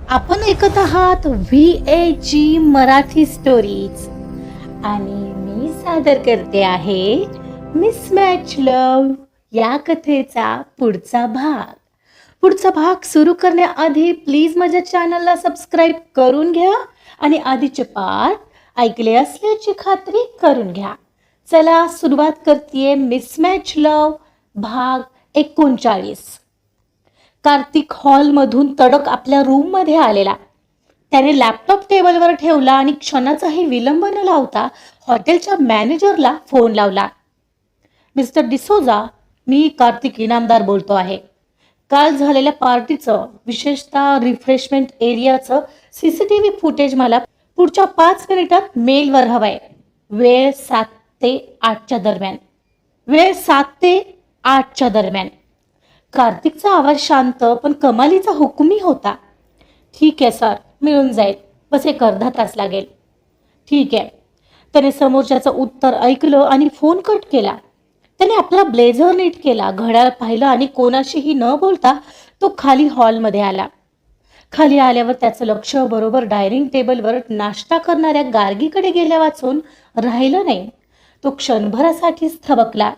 आपण ऐकत आहात VAG मराठी स्टोरीज आणि मी सादर करते आहे मिसमॅच लव्ह या कथेचा पुढचा भाग सुरू करण्याआधी प्लीज माझ्या चॅनलला सबस्क्राईब करून घ्या आणि आधीचे पार्ट ऐकले असल्याची खात्री करून घ्या. चला सुरुवात करतेय मिसमॅच लव्ह भाग 39. कार्तिक हॉलमधून तडक आपल्या रूममध्ये आलेला. त्याने लॅपटॉप टेबलवर ठेवला आणि क्षणाचाही विलंब न लावता हॉटेलच्या मॅनेजरला फोन लावला. मिस्टर डिसोजा, मी कार्तिक इनामदार बोलतो आहे. काल झालेल्या पार्टीचं, विशेषतः रिफ्रेशमेंट एरियाचं CCTV फुटेज मला पुढच्या 5 मिनिटात मेलवर हवंय. वेळ 7 ते 8च्या दरम्यान. कार्तिकचा आवाज शांत पण कमालीचा हुकमी होता. ठीक आहे सर, मिळून जाईल. बस एक अर्धा तास लागेल. ठीक आहे. त्याने समोरच्याचं उत्तर ऐकलं आणि फोन कट केला. त्याने आपला ब्लेझर नीट केला, घड्याळ पाहिलं आणि कोणाशीही न बोलता तो खाली हॉलमध्ये आला. खाली आल्यावर त्याचं लक्ष बरोबर डायनिंग टेबलवर नाश्ता करणाऱ्या गार्गीकडे गेल्या वाचून राहिलं नाही. तो क्षणभरासाठीच थबकला.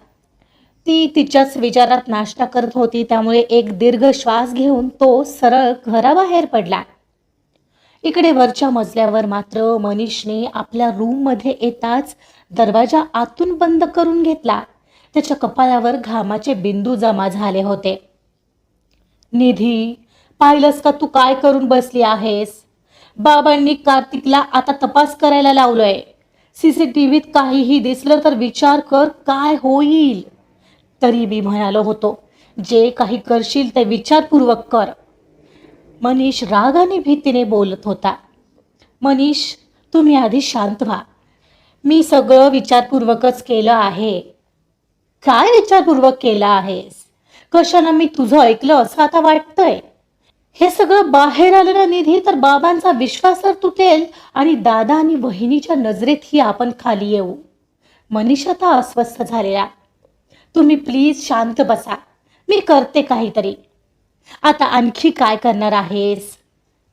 ती तिच्याच विचारात नाश्ता करत होती, त्यामुळे एक दीर्घ श्वास घेऊन तो सरळ घराबाहेर पडला. इकडे वरच्या मजल्यावर मात्र मनीषने आपल्या रूममध्ये येताच दरवाजा आतून बंद करून घेतला. त्याच्या कपाळावर घामाचे बिंदू जमा झाले होते. निधी, पाहिलंस का तू काय करून बसली आहेस? बाबांनी कार्तिकला आता तपास करायला लावलोय. CCTVत काहीही दिसलं तर विचार कर काय होईल. तरी मी म्हणालो होतो, जे काही करशील ते विचारपूर्वक कर. मनीष रागाने भीतीने बोलत होता. मनीष, तुम्ही आधी शांत व्हा. मी सगळं विचारपूर्वकच केलं आहे. काय विचारपूर्वक केलं आहेस? कशानं मी तुझं ऐकलं असं आता वाटतंय? हे सगळं बाहेर आलं ना निधी तर बाबांचा विश्वास तर तुटेल आणि दादा आणि बहिणीच्या नजरेतही आपण खाली येऊ. मनीष आता अस्वस्थ झालेला. तुम्ही प्लीज शांत बसा, मी करते काहीतरी. आता आणखी काय करणार आहेस?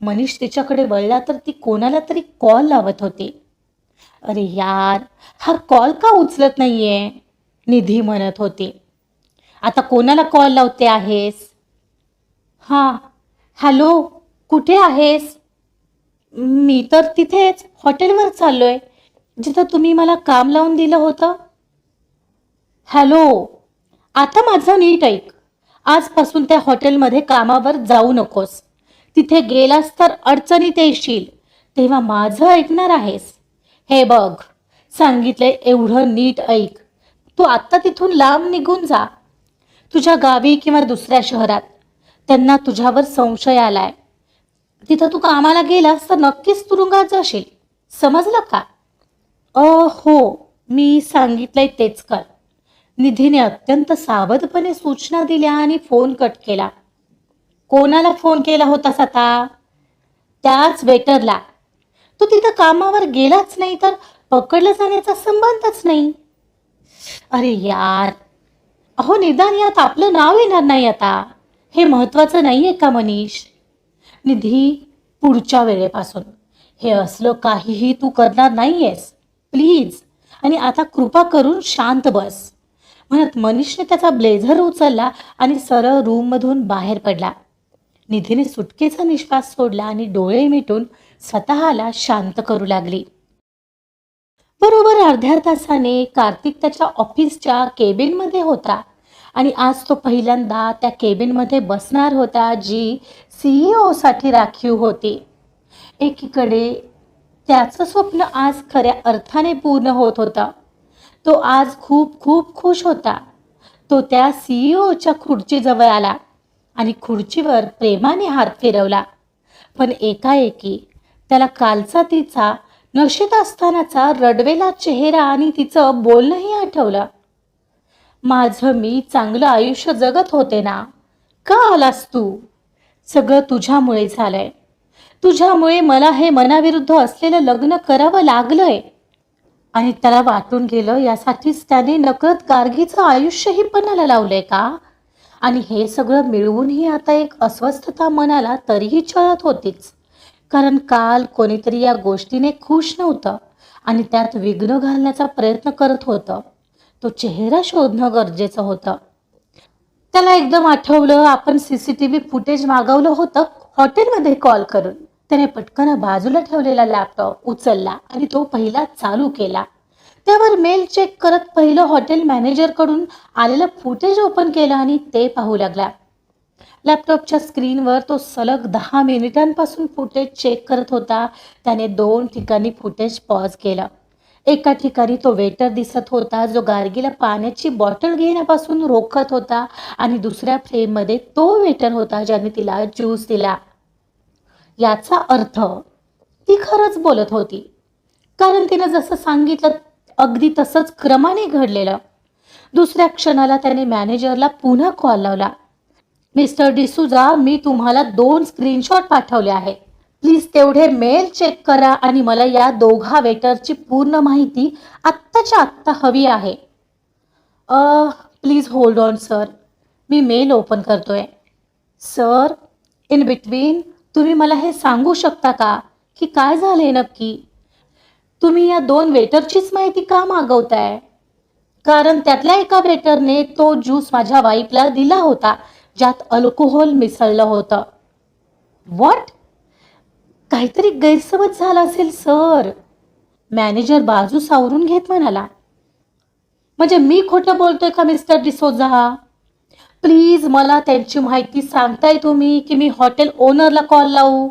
मनीष तिच्याकडे वळला तर ती कोणाला तरी कॉल लावत होती. अरे यार, हा कॉल का उचलत नाहीये? निधी म्हणत होती. आता कोणाला कॉल लावते आहेस? हां, हॅलो, कुठे आहेस? मी तर तिथेच हॉटेलवर चाललोय, जिथं तुम्ही मला काम लावून दिलं होतं. हॅलो, आता माझं नीट ऐक. आजपासून त्या हॉटेलमध्ये कामावर जाऊ नकोस. तिथे गेलास तर अडचणीत येशील, तेव्हा माझं ऐकणार आहेस. हे बघ, सांगितलंय एवढं नीट ऐक. तू आत्ता तिथून लांब निघून जा, तुझ्या गावी किंवा दुसऱ्या शहरात. त्यांना तुझ्यावर संशय आलाय. तिथं तू कामाला गेलास तर नक्कीच तुरुंगात जाशील. समजलं का? हो, मी सांगितलंय तेच कर. निधीने अत्यंत सावधपणे सूचना दिल्या आणि फोन कट केला. कोणाला फोन केला होतास आता? त्याच वेटरला. तू तिथं कामावर गेलाच नाही तर पकडलं जाण्याचा संबंधच नाही. अरे यार, अहो निदान यात आपलं नाव येणार नाही आता. हे महत्वाचं नाहीये का मनीष? निधी, पुढच्या वेळेपासून हे असलं काहीही तू करणार नाहीयेस, प्लीज. आणि आता कृपा करून शांत बस, म्हणत मनीषने त्याचा ब्लेझर उचलला आणि सरळ रूममधून बाहेर पडला. निधीने सुटकेचा निश्वास सोडला आणि डोळे मिटून स्वतःला शांत करू लागली. बरोबर अर्ध्या तासाने कार्तिक त्याच्या ऑफिसच्या केबिनमध्ये होता आणि आज तो पहिल्यांदा त्या केबिनमध्ये बसणार होता, जी CEO साठी राखीव होती. एकीकडे त्याचं स्वप्न आज खऱ्या अर्थाने पूर्ण होत होतं. तो आज खूप खूप खुश होता. तो त्या CEOच्या खुर्चीजवळ आला आणि खुर्चीवर प्रेमाने हात फिरवला. पण एकाएकी त्याला कालचा तिचा नशेत असतानाचा रडवेला चेहरा आणि तिचं बोलणंही आठवलं. माझं मी चांगलं आयुष्य जगत होते ना, का आलास तू? सगळं तुझ्यामुळे झालंय. तुझ्यामुळे मला हे मनाविरुद्ध असलेलं लग्न करावं लागलंय. आणि त्याला वाटून गेलं, यासाठीच त्याने नकळत गार्गीचं आयुष्यही पणाला लावलंय का? आणि हे सगळं मिळवूनही आता एक अस्वस्थता मनाला तरीही छळत होतीच. कारण काल कोणीतरी या गोष्टीने खुश नव्हतं आणि त्यात विघ्न घालण्याचा प्रयत्न करत होतं. तो चेहरा शोधणं गरजेचं होतं. त्याला एकदम आठवलं, आपण सीसीटीव्ही फुटेज मागवलं होतं हॉटेलमध्ये कॉल करून. त्याने पटकन बाजूला ठेवलेला लॅपटॉप उचलला आणि तो पहिला चालू केला. त्यावर मेल चेक करत पहिलं हॉटेल मॅनेजरकडून आलेलं फुटेज ओपन केलं आणि ते पाहू लागला. लॅपटॉपच्या स्क्रीनवर तो सलग 10 मिनिटांपासून फुटेज चेक करत होता. त्याने 2 ठिकाणी फुटेज पॉज केलं. एका ठिकाणी तो वेटर दिसत होता जो गार्गीला पाण्याची बॉटल घेण्यापासून रोखत होता आणि दुसऱ्या फ्रेममध्ये तो वेटर होता ज्याने तिला ज्यूस दिला. याचा अर्थ ती खरंच बोलत होती, कारण तिनं जसं सांगितलं अगदी तसंच क्रमाने घडलेलं. दुसऱ्या क्षणाला त्याने मॅनेजरला पुन्हा कॉल लावला. मिस्टर डिसूजा, मी तुम्हाला 2 स्क्रीनशॉट पाठवले आहेत. प्लीज तेवढे मेल चेक करा आणि मला या दोघा वेटरची पूर्ण माहिती आत्ताच्या आत्ता हवी आहे. प्लीज होल्ड ऑन सर, मी मेल ओपन करतोय. सर, इन बिटवीन तुम्ही मला हे सांगू शकता का की काय झालंय नक्की? तुम्ही या 2 वेटरचीच माहिती का मागवताय? कारण त्यातल्या एका वेटरने तो ज्यूस माझ्या वाईफला दिला होता ज्यात अल्कोहोल मिसळलं होतं. व्हॉट? काहीतरी गैरसमज झाला असेल सर. मॅनेजर बाजू सावरून घेत म्हणाला. म्हणजे मी खोटं बोलतोय का मिस्टर डिसोजा? प्लीज मला त्यांची माहिती सांगताय तुम्ही की मी हॉटेल ओनरला कॉल लावू?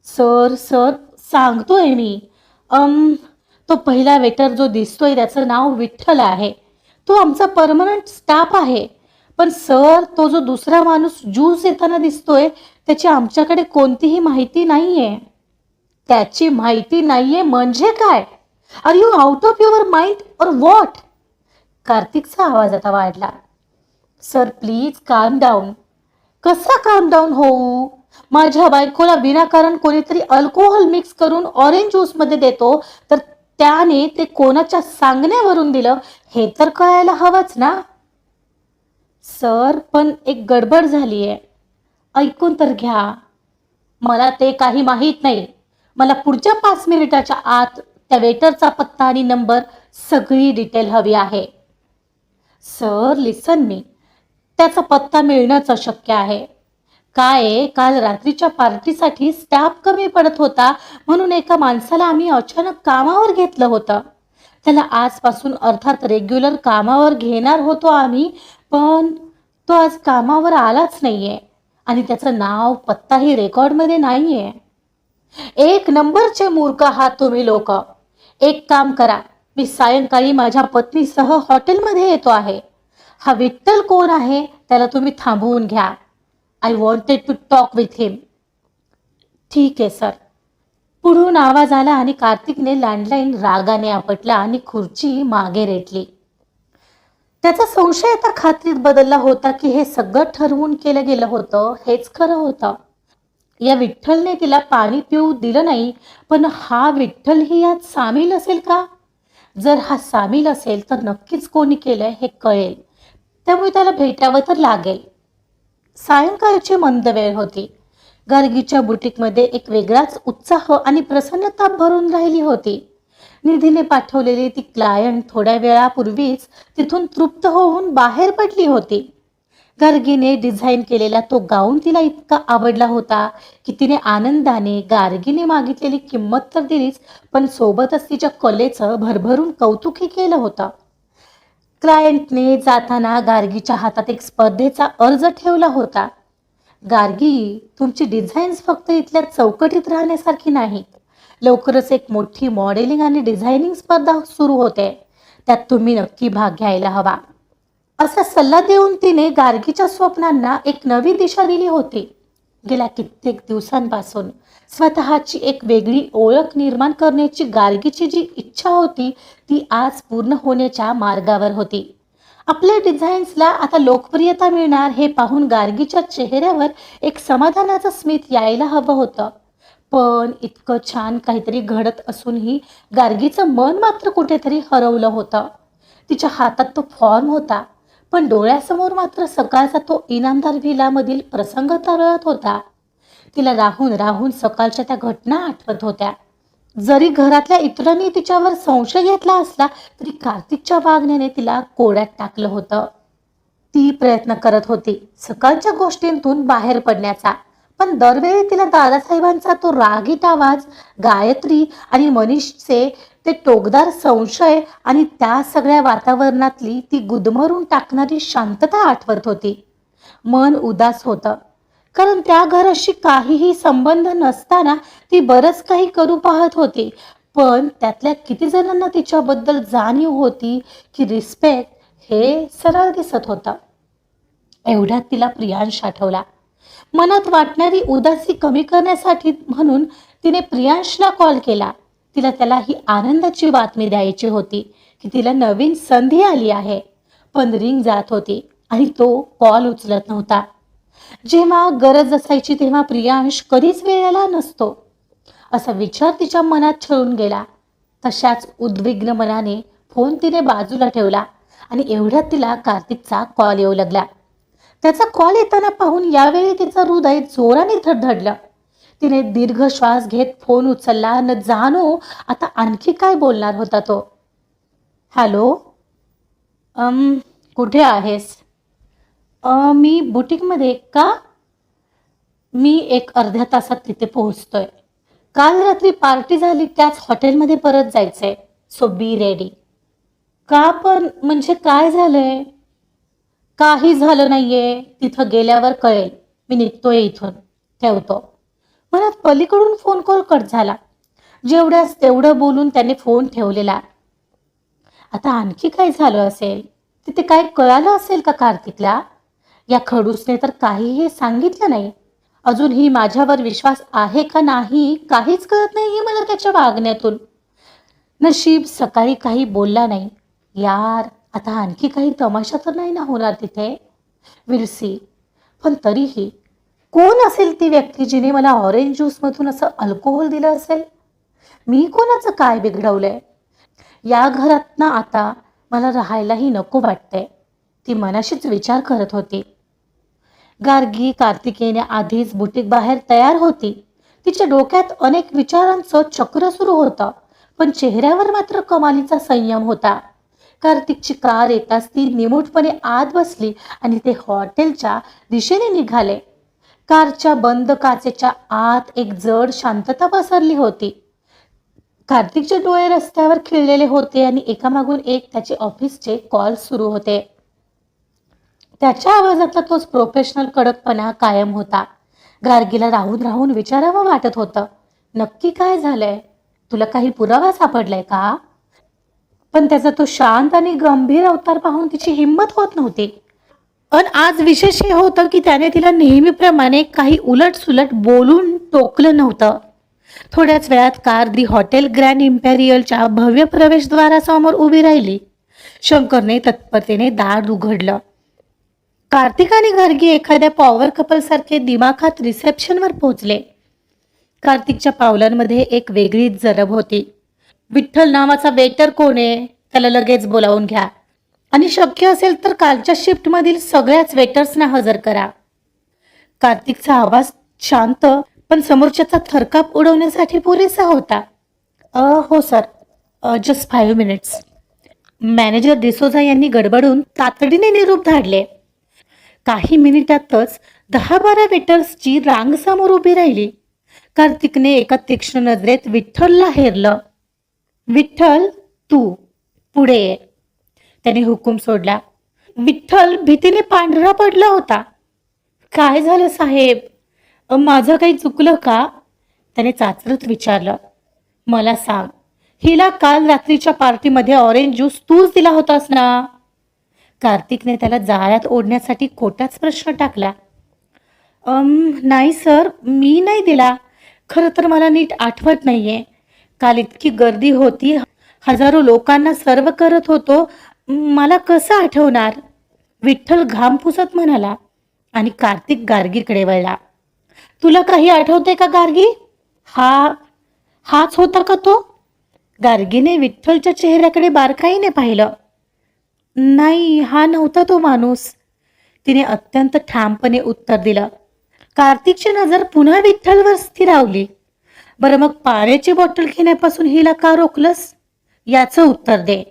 सर सर सांगतोय मी. तो पहिला वेटर जो दिसतोय त्याचं नाव विठ्ठल आहे. तो आमचा परमनंट स्टाफ आहे. पण सर, तो जो दुसरा माणूस ज्यूस येताना दिसतोय त्याची आमच्याकडे कोणतीही माहिती नाहीये. त्याची माहिती नाहीये म्हणजे काय? Are you out of your mind or what? कार्तिकचा आवाज आता वाढला. Sir please calm down. कसा काम डाऊन होऊ? माझ्या बायकोला विनाकारण कोणीतरी अल्कोहोल मिक्स करून ऑरेंज ज्यूसमध्ये देतो तर त्याने ते कोणाच्या सांगण्यावरून दिलं हे तर कळायला हवंच ना. सर, पण एक गडबड झालीये. ऐकून तर घ्या. मला ते काही माहीत नाही. मला पुढच्या 5 मिनिटाच्या आत त्या वेटरचा पत्ता आणि नंबर सगळी डिटेल हवी आहे. सर लिसन मी, त्याचा पत्ता मिळणंच अशक्य आहे. काय, काल रात्रीच्या पार्टीसाठी स्टाफ कमी पडत होता म्हणून एका माणसाला आम्ही अचानक कामावर घेतलं होतं. त्याला आजपासून अर्थात रेग्युलर कामावर घेणार होतो आम्ही, पण तो आज कामावर आलाच नाहीये आणि त्याचं नाव पत्ताही रेकॉर्डमध्ये नाहीये. 1 नंबरचे मूर्ख आहात तुम्ही लोक. एक काम करा, मी सायंकाळी माझ्या पत्नीसह हॉटेलमध्ये येतो आहे. हा विठ्ठल कोण आहे त्याला तुम्ही थांबवून घ्या. I wanted to talk with him. ठीक आहे सर. पुढून आवाज आला आणि कार्तिकने लँडलाईन रागाने आपटला आणि खुर्ची मागे रेटली. त्याचा संशय आता खात्रीत बदलला होता की हे सगळं ठरवून केलं गेलं होतं हेच खरं होतं. या विठ्ठलने तिला पाणी पिऊ दिलं नाही, पण हा विठ्ठलही यात सामील असेल का? जर हा सामील असेल तर नक्कीच कोणी केलंय हे कळेल. त्यामुळे त्याला भेटावं तर लागेल. सायंकाळची मंद वेळ होती. गार्गीच्या बुटीकमध्ये एक वेगळाच उत्साह आणि प्रसन्नता भरून राहिली होती. निधीने पाठवलेली ती क्लायंट थोड्या वेळापूर्वीच तिथून तृप्त होऊन बाहेर पडली होती. गार्गीने डिझाईन केलेला तो गाऊन तिला इतका आवडला होता की तिने आनंदाने गार्गीने मागितलेली किंमत तर दिलीच, पण सोबतच तिच्या कलेचं भरभरून कौतुकही केलं होतं. क्लायंटने जाताना गार्गीच्या हातात एक स्पर्धेचा अर्ज ठेवला होता. गार्गी, तुमची डिझाईन्स फक्त इथल्या चौकटीत राहण्यासारखी नाहीत. लवकरच एक मोठी मॉडेलिंग आणि डिझायनिंग स्पर्धा सुरू होते. त्यात तुम्ही नक्की भाग घ्यायला हवा. असा सल्ला देऊन तिने गार्गीच्या स्वप्नांना एक नवी दिशा दिली होती. गेल्या कित्येक दिवसांपासून स्वतःची एक वेगळी ओळख निर्माण करण्याची गार्गीची जी इच्छा होती ती आज पूर्ण होण्याच्या मार्गावर होती. आपल्या डिझाईन्सला आता लोकप्रियता मिळणार हे पाहून गार्गीच्या चेहऱ्यावर एक समाधानाचं स्मित यायला हवं होतं. पण इतकं छान काहीतरी घडत असूनही गार्गीचं मन मात्र कुठेतरी हरवलं होतं. तिच्या हातात तो फॉर्म होता, पण डोळ्यासमोर मात्र सकाळचा तो इनामदार व्हिलामधील प्रसंग तरळत होता. तिला राहून राहून सकाळच्या त्या घटना आठवत होत्या. जरी घरातल्या इतरांनी तिच्यावर संशय घेतला असला तरी कार्तिकच्या वागण्याने तिला कोड्यात टाकलं होतं. ती प्रयत्न करत होती सकाळच्या गोष्टींतून बाहेर पडण्याचा, पण दरवेळी तिला दादासाहेबांचा तो रागीट आवाज, गायत्री आणि मनीषचे ते टोकदार संशय आणि त्या सगळ्या वातावरणातली ती गुदमरून टाकणारी शांतता आठवत होती. मन उदास होतं, कारण त्या घराशी काहीही संबंध नसताना ती बरंच काही करू पाहत होती. पण त्यातल्या किती जणांना तिच्याबद्दल जाणीव होती की रिस्पेक्ट हे सरळ दिसत होतं. एवढ्यात तिला प्रियांश आठवला. मनात वाटणारी उदासी कमी करण्यासाठी म्हणून तिने प्रियांशला कॉल केला. तिला त्याला ही आनंदाची बातमी द्यायची होती की तिला नवीन संधी आली आहे. पण रिंग जात होती आणि तो कॉल उचलत नव्हता. जेव्हा गरज असायची तेव्हा प्रियांश कधीच वेळेला नसतो असा विचार तिच्या मनात छळून गेला. तशाच उद्विग्न मनाने फोन तिने बाजूला ठेवला आणि एवढ्यात तिला कार्तिकचा कॉल येऊ लागला. त्याचा कॉल येताना पाहून यावेळी तिचं हृदय जोराने धडधडलं. तिने दीर्घ श्वास घेत फोन उचलला. न जाणो आता आणखी काय बोलणार होता तो. हॅलो, कुठे आहेस? मी बुटीकमध्ये. का? मी एक अर्ध्या तासात तिथे पोहोचतोय. काल रात्री पार्टी झाली त्याच हॉटेलमध्ये परत जायचंय, सो बी रेडी. का पण? म्हणजे काय झालंय? काही झालं नाहीये, तिथं गेल्यावर कळेल. मी निघतोय इथून, ठेवतो. मनात पलीकडून फोन कॉल कट झाला. जेवढ्यास तेवढं बोलून त्याने फोन ठेवलेला. आता आणखी काय झालं असेल? तिथे काय कळालं असेल का कार्तिकला? या खडूसने तर काहीही सांगितलं नाही. अजूनही माझ्यावर विश्वास आहे का नाही काहीच कळत नाही मला त्याच्या वागण्यातून. नशीब सकाळी काही बोलला नाही. यार, आता आणखी काही तमाशा तर नाही ना होणार तिथे. Will see. पण तरीही कोण असेल ती व्यक्ती जिने मला ऑरेंज ज्यूसमधून असं अल्कोहोल दिलं असेल? मी कोणाचं काय बिघडवलंय? या घरात ना आता मला राहायलाही नको वाटतंय, ती मनाशीच विचार करत होती. गार्गी कार्तिकेने आधीच बुटीक बाहेर तयार होती. तिच्या डोक्यात अनेक विचारांचं चक्र सुरू होतं, पण चेहऱ्यावर मात्र कमालीचा संयम होता. कार्तिकची कार येताच ती निमूटपणे आत बसली आणि ते हॉटेलच्या दिशेने निघाले. कारच्या बंद काचेच्या आत एक जड शांतता पसरली होती. कार्तिकचे डोळे रस्त्यावर खिळलेले होते आणि एकामागून एक त्याचे ऑफिसचे कॉल सुरू होते. त्याच्या आवाजातला तोच प्रोफेशनल कडकपणा कायम होता. गार्गीला राहून राहून विचारावं वाटत होतं, नक्की काय झालंय? तुला काही पुरावा सापडलाय का? पण त्याचा तो शांत आणि गंभीर अवतार पाहून तिची हिंमत होत नव्हती. पण आज विशेष हे होतं की त्याने तिला नेहमीप्रमाणे काही उलटसुलट बोलून टोकलं नव्हतं. थोड्याच वेळात कार दी हॉटेल ग्रँड इम्पेरियलच्या भव्य प्रवेशद्वारासमोर उभी राहिली. शंकरने तत्परतेने दार उघडलं. कार्तिक आणि गार्गी एखाद्या पॉवर कपलसारखे दिमाखात रिसेप्शनवर पोहोचले. कार्तिकच्या पावलांमध्ये एक वेगळीच जरब होती. विठ्ठल नावाचा वेटर कोण आहे? त्याला लगेच बोलावून घ्या आणि शक्य असेल तर कालच्या शिफ्टमधील सगळ्याच वेटर्सना हजर करा. कार्तिकचा आवाज शांत पण समोरच्याचा थरकाप उडवण्यासाठी पुरेसा होता. हो sir, just 5 minutes. Manager D'Souza यांनी गडबडून तातडीने निरोप धाडले. काही मिनिटातच 10-12 वेटर्सची रांग समोर उभी राहिली. कार्तिकने एका तीक्ष्ण नजरेत विठ्ठलला हेरलं. विठ्ठल, तू पुढे ये, त्याने हुकूम सोडला. विठ्ठल भीतीने पांढरा पडला होता. काय झालं साहेब? माझं काही चुकलं का? त्याने चाचरत विचारलं. मला सांग, हिला काल रात्रीच्या पार्टीमध्ये ऑरेंज ज्यूस तूच दिला होतास ना? कार्तिकने त्याला जाळ्यात ओढण्यासाठी खोटाच प्रश्न टाकला. नाही सर, मी नाही दिला. खरं तर मला नीट आठवत नाहीये. काल इतकी गर्दी होती, हजारो लोकांना सर्व करत होतो, मला कसं आठवणार? विठ्ठल घाम पुसत म्हणाला आणि कार्तिक गार्गीकडे वळला. तुला काही आठवते का गार्गी? हाच होता का तो? गार्गीने विठ्ठलच्या चेहऱ्याकडे बारकाईने पाहिलं. नाही, हा नव्हता तो माणूस, तिने अत्यंत ठामपणे उत्तर दिलं. कार्तिकची नजर पुन्हा विठ्ठलवर स्थिरावली. बरं मग पाण्याची बॉटल घेण्यापासून हिला का रोखलंस? याचं उत्तर दे,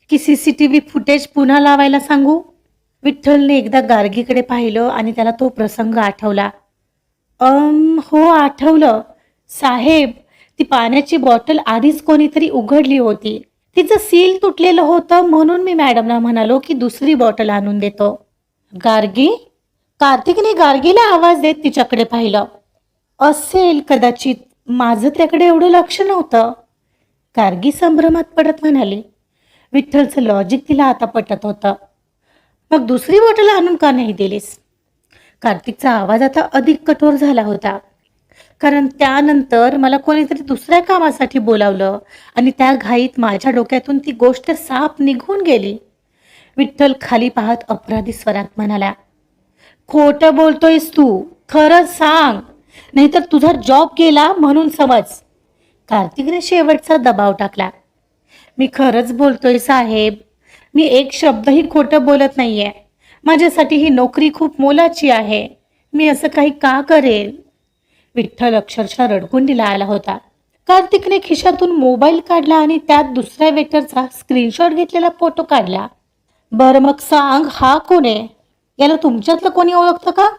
की सीसीटीव्ही फुटेज पुन्हा लावायला सांगू? विठ्ठलने एकदा गार्गीकडे पाहिलं आणि त्याला तो प्रसंग आठवला. हो आठवलं साहेब, ती पाण्याची बॉटल आधीच कोणीतरी उघडली होती. तिचं सील तुटलेलं होतं म्हणून मी मॅडमला म्हणालो की दुसरी बॉटल आणून देतो. गार्गी? कार्तिकने गार्गीला आवाज देत तिच्याकडे पाहिलं. असेल कदाचित, माझं त्याकडे एवढं लक्ष नव्हतं. गार्गी संभ्रमात पडत म्हणाली. विठ्ठलचं लॉजिक तिला आता पटत होतं. मग दुसरी बॉटल आणून का नाही दिलीस? कार्तिकचा आवाज आता अधिक कठोर झाला होता. कारण त्यानंतर मला कोणीतरी दुसऱ्या कामासाठी बोलावलं आणि त्या घाईत माझ्या डोक्यातून ती गोष्ट साफ निघून गेली. विठ्ठल खाली पाहत अपराधी स्वरात म्हणाला. खोटं बोलतोयस तू, खरं सांग, नाहीतर तुझा जॉब गेला म्हणून समज. कार्तिकने शेवटचा दबाव टाकला. मी खरंच बोलतोय साहेब, मी एक शब्दही खोटं बोलत नाहीये. माझ्यासाठी ही नोकरी खूप मोलाची आहे. मी असं काही का करेल? विठ्ठल अक्षरशः रडकुंडीला आला होता. कार्तिकने खिशातून मोबाईल काढला आणि त्यात दुसऱ्या वेटरचा स्क्रीनशॉट घेतलेला फोटो काढला. बरं मग सांग, हा कोण आहे? याला तुमच्यातलं कोणी ओळखतं का?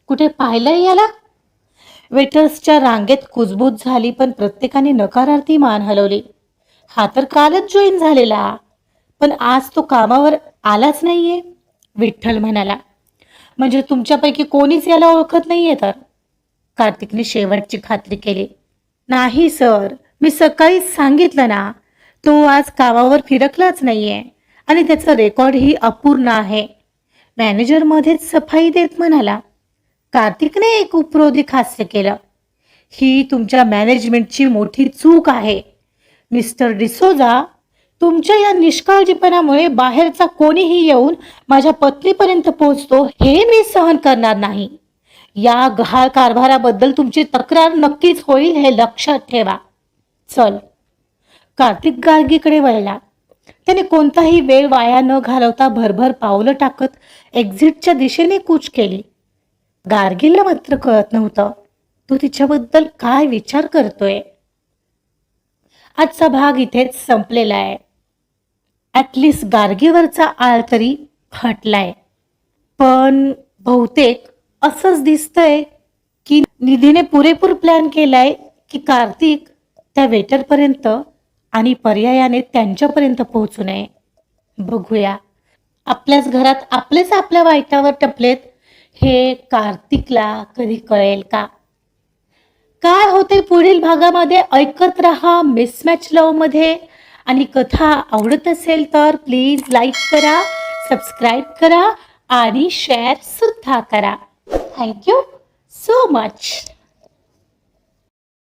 कुठे पाहिलंय याला? वेटर्सच्या रांगेत कुजबूज झाली, पण प्रत्येकाने नकारार्थी मान हलवली. हा तर कालच जॉईन झालेला, पण आज तो कामावर आलाच नाहीये, विठ्ठल म्हणाला. म्हणजे तुमच्यापैकी कोणीच याला ओळखत नाहीये तर? कार्तिकने शेवटची खात्री केली. नाही सर, मी सकाळीच सांगितलं ना, तो आज कामावर फिरकलाच नाहीये आणि त्याचं रेकॉर्डही अपूर्ण आहे, मॅनेजर मध्येच सफाई देत म्हणाला. कार्तिकने एक उपरोधिक हास्य केलं. ही तुमच्या मॅनेजमेंटची मोठी चूक आहे मिस्टर डिसोजा. तुमच्या या निष्काळजीपणामुळे बाहेरचा कोणीही येऊन माझ्या पत्नीपर्यंत पोहोचतो हे मी सहन करणार नाही. या गहाळ कारभाराबद्दल तुमची तक्रार नक्कीच होईल, हे लक्षात ठेवा. चल. कार्तिक गार्गीकडे वळला. त्याने कोणताही वेळ वाया न घालवता भरभर पावलं टाकत एक्झिटच्या दिशेने कूच केली. गार्गीला मात्र कळत नव्हतं तो तिच्याबद्दल काय विचार करतोय. आजचा भाग इथेच संपलेला आहे. ॲटलिस्ट गार्गीवरचा आळ तरी हटलाय. पण बहुतेक असंच दिसतंय की निधीने पुरेपूर प्लॅन केलाय की कार्तिक त्या वेटरपर्यंत आणि पर्यायाने त्यांच्यापर्यंत पोहोचू नये. बघूया, आपल्याच घरात आपलेच आपल्या वाईटावर टपलेत हे कार्तिकला कधी कळेल का? काय होते पुढील भागामध्ये ऐकत रहा मिसमॅच लव्ह मध्ये. आणि कथा आवडत असेल तर प्लीज लाईक करा, सबस्क्राईब करा आणि शेअर सुद्धा करा. Thank you so much.